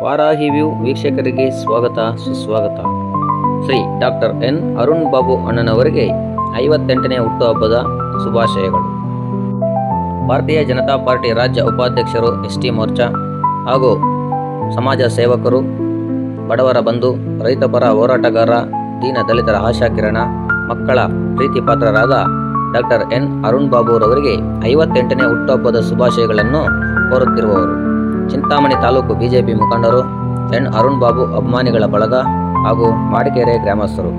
Varahi view ವೀಕ್ಷಕರಿಗೆ ಸ್ವಾಗತ ಸುಸ್ವಾಗತ. ಶ್ರೀ ಡಾಕ್ಟರ್ ಎನ್ ಅರುಣ್ ಬಾಬು ಅಣ್ಣನವರಿಗೆ 58ನೇ ಹುಟ್ಟುಹಬ್ಬದ ಶುಭಾಶಯಗಳು. ಭಾರತೀಯ ಜನತಾ ಪಾರ್ಟಿ ರಾಜ್ಯ ಉಪಾಧ್ಯಕ್ಷರು, ಎಸ್ಟಿ ಮೋರ್ಚಾ ಹಾಗೂ ಸಮಾಜ ಸೇವಕರು, ಬಡವರ ಬಂಧು, ರೈತಪರ ಹೋರಾಟಗಾರ, ದೀನ ದಲಿತರ ಆಶಾಕಿರಣ, ಮಕ್ಕಳ ಪ್ರೀತಿ ಪಾತ್ರರಾದ ಡಾಕ್ಟರ್ ಎನ್ ಅರುಣ್ ಬಾಬುರವರಿಗೆ 58ನೇ ಹುಟ್ಟುಹಬ್ಬದ ಶುಭಾಶಯಗಳನ್ನು ಕೋರುತ್ತಿರುವವರು ಚಿಂತಾಮಣಿ ತಾಲೂಕು ಬಿಜೆಪಿ ಮುಖಂಡರು, ಎನ್ ಅರುಣ್ ಬಾಬು ಅಭಿಮಾನಿಗಳ ಬಳಗ ಹಾಗೂ ಮಾಡಿಕೆರೆ ಗ್ರಾಮಸ್ಥರು.